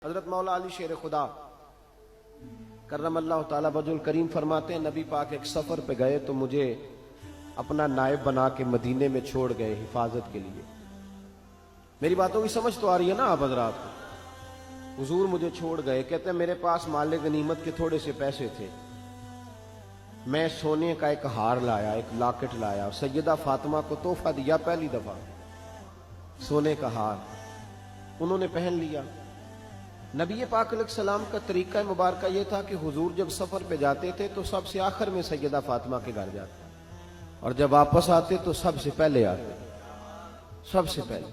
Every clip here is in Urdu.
حضرت مولا علی شیر خدا کرم اللہ تعالی وجہ کریم فرماتے ہیں نبی پاک ایک سفر پہ گئے تو مجھے اپنا نائب بنا کے مدینے میں چھوڑ گئے حفاظت کے لیے. میری باتوں کی سمجھ تو آ رہی ہے نا آپ حضرات کو؟ حضور مجھے چھوڑ گئے، کہتے ہیں میرے پاس مال غنیمت کے تھوڑے سے پیسے تھے، میں سونے کا ایک ہار لایا، ایک لاکٹ لایا، سیدہ فاطمہ کو تحفہ دیا پہلی دفعہ، سونے کا ہار انہوں نے پہن لیا. نبی پاک علیہ السلام کا طریقہ مبارکہ یہ تھا کہ حضور جب سفر پہ جاتے تھے تو سب سے آخر میں سیدہ فاطمہ کے گھر جاتے، اور جب واپس آتے تو سب سے پہلے آتے، سب سے پہلے.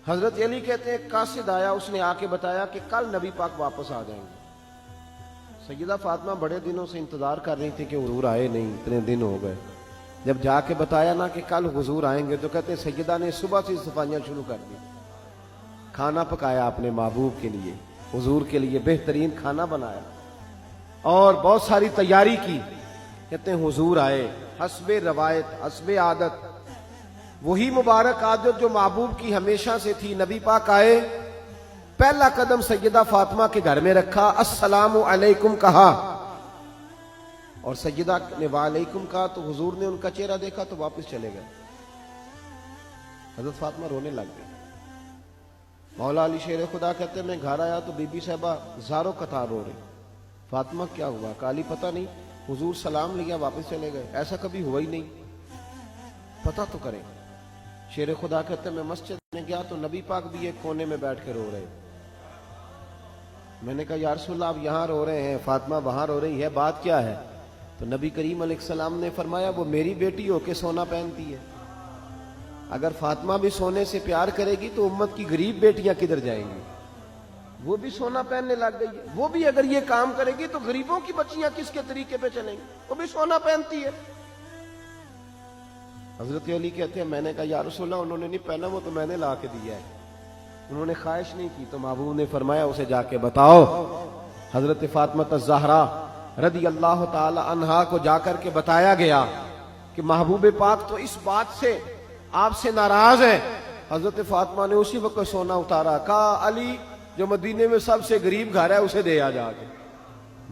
حضرت علی کہتے ہیں قاصد آیا، اس نے آ کے بتایا کہ کل نبی پاک واپس آ جائیں گے. سیدہ فاطمہ بڑے دنوں سے انتظار کر رہی تھی کہ حضور آئے نہیں، اتنے دن ہو گئے. جب جا کے بتایا نا کہ کل حضور آئیں گے تو کہتے ہیں سیدہ نے صبح سے صفائیاں شروع کر دی، کھانا پکایا اپنے محبوب کے لیے، حضور کے لیے بہترین کھانا بنایا اور بہت ساری تیاری کی. کہتے ہیں حضور آئے، حسب روایت حسب عادت، وہی مبارک عادت جو محبوب کی ہمیشہ سے تھی. نبی پاک آئے، پہلا قدم سیدہ فاطمہ کے گھر میں رکھا، السلام علیکم کہا، اور سیدہ نے وعلیکم کہا تو حضور نے ان کا چہرہ دیکھا تو واپس چلے گئے. حضرت فاطمہ رونے لگ گئی. مولا علی شیر خدا کہتے ہیں میں گھر آیا تو بی بی صاحبہ زاروں قطار رو رہی. فاطمہ کیا ہوا؟ کالی پتہ نہیں، حضور سلام لیا واپس چلے گئے، ایسا کبھی ہوا ہی نہیں، پتہ تو کریں. شیر خدا کہتے ہیں میں مسجد میں گیا تو نبی پاک بھی ایک کونے میں بیٹھ کے رو رہے. میں نے کہا یا رسول اللہ آپ یہاں رو رہے ہیں، فاطمہ وہاں رو رہی ہے، بات کیا ہے؟ تو نبی کریم علیہ السلام نے فرمایا وہ میری بیٹی ہو کے سونا پہنتی ہے، اگر فاطمہ بھی سونے سے پیار کرے گی تو امت کی غریب بیٹیاں کدھر جائیں گی؟ وہ بھی سونا پہننے لگ گئی ہے، وہ بھی اگر یہ کام کرے گی تو غریبوں کی بچیاں کس کے طریقے پہ چلیں گی؟ وہ بھی سونا پہنتی ہے. حضرت علی کہتے ہیں میں نے کہا یا رسول اللہ انہوں نے نہیں پہنا، وہ تو میں نے لا کے دیا ہے، انہوں نے خواہش نہیں کی. تو محبوب نے فرمایا اسے جا کے بتاؤ. حضرت فاطمہ الزہرا رضی اللہ تعالی عنہا کو جا کر کے بتایا گیا کہ محبوب پاک تو اس بات سے آپ سے ناراض ہیں. حضرت فاطمہ نے اسی وقت سونا اتارا، کہا علی جو مدینے میں سب سے غریب گھر ہے اسے دے آ جا کے.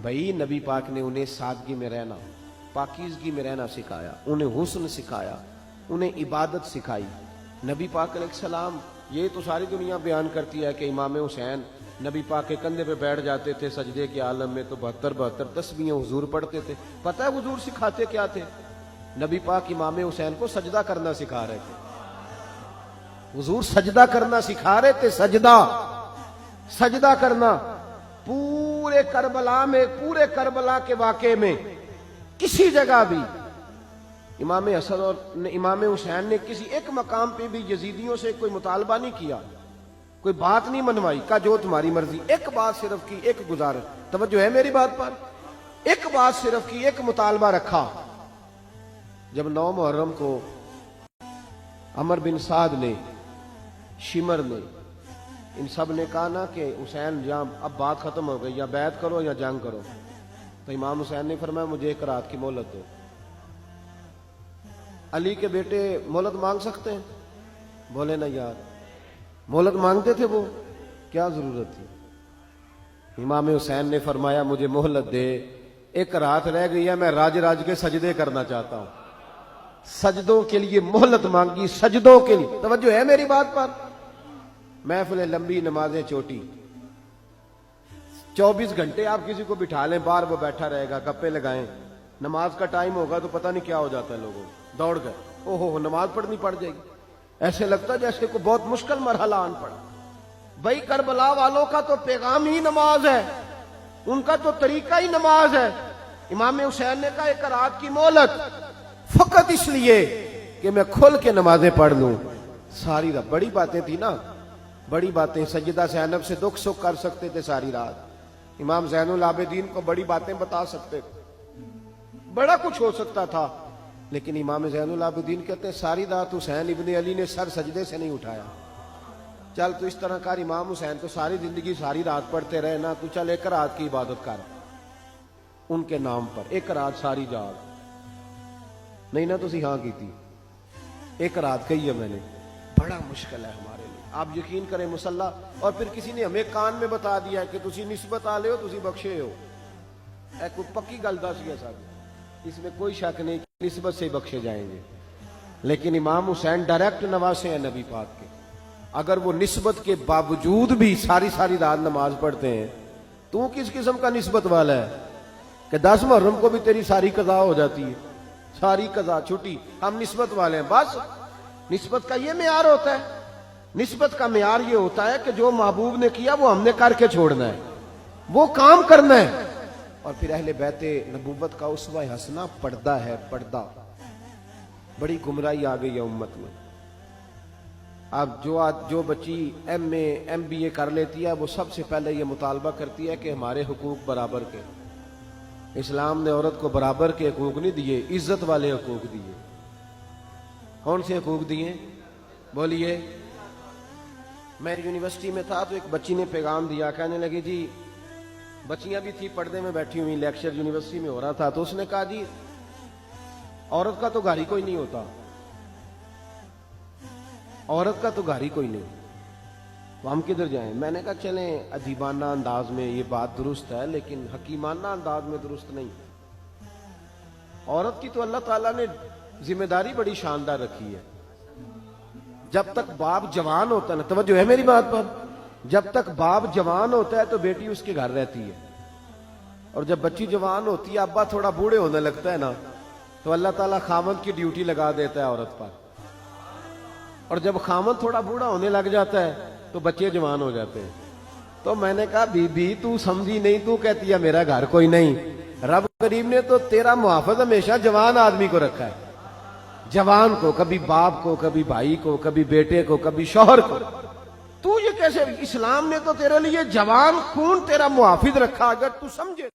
بھائی نبی پاک نے انہیں سادگی میں رہنا، پاکیزگی میں رہنا سکھایا، انہیں حسن سکھایا، انہیں عبادت سکھائی. نبی پاک علیہ السلام، یہ تو ساری دنیا بیان کرتی ہے کہ امام حسین نبی پاک کے کندھے پہ بیٹھ جاتے تھے سجدے کے عالم میں تو 72 تسبیحیں حضور پڑھتے تھے. پتہ ہے حضور سکھاتے کیا تھے؟ نبی پاک امام حسین کو سجدہ کرنا سکھا رہے تھے. حضور سجدہ کرنا سکھا رہے تھے، سجدہ کرنا. پورے کربلا کے واقعے میں کسی جگہ بھی امام حسن اور امام حسین نے کسی ایک مقام پہ بھی یزیدیوں سے کوئی مطالبہ نہیں کیا، کوئی بات نہیں منوائی، کہا جو تمہاری مرضی. ایک بات صرف کی، ایک گزارش، توجہ ہے میری بات پر، ایک بات صرف کی، ایک مطالبہ رکھا. جب 9 محرم کو عمر بن سعد نے، شمر نے، ان سب نے کہا نا کہ حسین جہاں اب بات ختم ہو گئی، یا بیعت کرو یا جنگ کرو، تو امام حسین نے فرمایا مجھے ایک رات کی مہلت دو. علی کے بیٹے مہلت مانگ سکتے ہیں؟ بولے نا یار، مہلت مانگتے تھے وہ، کیا ضرورت تھی؟ امام حسین نے فرمایا مجھے مہلت دے، ایک رات رہ گئی ہے، میں راج کے سجدے کرنا چاہتا ہوں. سجدوں کے لیے مہلت مانگی، سجدوں کے لیے. توجہ ہے میری بات پر؟ محفلیں لمبی، نمازیں چھوٹی. 24 گھنٹے آپ کسی کو بٹھا لیں باہر، وہ بیٹھا رہے گا، گپے لگائیں. نماز کا ٹائم ہوگا تو پتہ نہیں کیا ہو جاتا ہے، لوگوں دوڑ گئے، اوہو نماز پڑھنی پڑ جائے گی. ایسے لگتا ہے جیسے کوئی بہت مشکل مرحلہ آن پڑا. بھائی کربلا والوں کا تو پیغام ہی نماز ہے، ان کا تو طریقہ ہی نماز ہے. امام حسین نے کہا ایک رات کی مہلت، فقط اس لیے کہ میں کھل کے نمازیں پڑھ لوں. ساری رات بڑی باتیں تھی نا، بڑی باتیں. سیدہ زینب سے دکھ سکھ کر سکتے تھے ساری رات، امام زین العابدین کو بڑی باتیں بتا سکتے تھے، بڑا کچھ ہو سکتا تھا. لیکن امام زین العابدین کہتے ہیں ساری رات حسین ابن علی نے سر سجدے سے نہیں اٹھایا. چل تو اس طرح کر، امام حسین تو ساری زندگی ساری رات پڑھتے رہے نا، تو چل ایک رات کی عبادت کر ان کے نام پر، ایک رات ساری جاگ. نہیں نا تسی ہاں کی تھی، ایک رات کہی ہے میں نے. بڑا مشکل ہے ہمارے لیے. آپ یقین کریں مسلح. اور پھر کسی نے ہمیں کان میں بتا دیا کہ تسی نسبت آ لے ہو, تسی بخشے ہو. اے کوئی پکی گل دس گیا صاحب, اس میں کوئی شک نہیں کہ نسبت سے بخشے جائیں گے. لیکن امام حسین ڈائریکٹ نواسے ہیں نبی پاک کے. اگر وہ نسبت کے باوجود بھی ساری ساری رات نماز پڑھتے ہیں, تو کس قسم کا نسبت والا ہے کہ 10 محرم کو بھی تیری ساری قضا ہو جاتی ہے, ساری قضا چھٹی, ہم نسبت والے ہیں. بس نسبت کا یہ معیار ہوتا ہے. نسبت کا معیار یہ ہوتا ہے کہ جو محبوب نے کیا وہ ہم نے کر کے چھوڑنا ہے, وہ کام کرنا ہے. اور پھر اہل بیت نبوت کا اسوہ حسنہ پردہ ہے, پردہ. بڑی گمراہی آ گئی ہے امت میں. اب جو بچی MA MBA کر لیتی ہے, وہ سب سے پہلے یہ مطالبہ کرتی ہے کہ ہمارے حقوق برابر کے. اسلام نے عورت کو برابر کے حقوق نہیں دیے, عزت والے حقوق دیے. کون سے حقوق دیے بولیے؟ میں یونیورسٹی میں تھا تو ایک بچی نے پیغام دیا, کہنے لگی جی, بچیاں بھی تھی پردے میں بیٹھی ہوئی, لیکچر یونیورسٹی میں ہو رہا تھا, تو اس نے کہا جی عورت کا تو گھر ہی کوئی نہیں ہوتا, عورت کا تو گھر ہی کوئی نہیں, تو ہم کدھر جائیں؟ میں نے کہا چلیں ادیبانہ انداز میں یہ بات درست ہے, لیکن حکیمانہ انداز میں درست نہیں. عورت کی تو اللہ تعالیٰ نے ذمہ داری بڑی شاندار رکھی ہے. جب تک باپ جوان ہوتا ہے نا, توجہ ہے میری بات پر, جب تک باپ جوان ہوتا ہے تو بیٹی اس کے گھر رہتی ہے. اور جب بچی جوان ہوتی ہے, ابا تھوڑا بوڑھے ہونے لگتا ہے نا, تو اللہ تعالیٰ خامند کی ڈیوٹی لگا دیتا ہے عورت پر. اور جب خامند تھوڑا بوڑھا ہونے لگ جاتا ہے تو بچے جوان ہو جاتے ہیں. تو میں نے کہا بی بی تو سمجھی نہیں, تو کہتی ہے میرا گھر کوئی نہیں. رب کریم نے تو تیرا محافظ ہمیشہ جوان آدمی کو رکھا ہے, جوان کو, کبھی باپ کو, کبھی بھائی کو, کبھی بیٹے کو, کبھی شوہر کو. تو یہ کیسے؟ اسلام نے تو تیرے لیے جوان خون تیرا محافظ رکھا. اگر تو سمجھے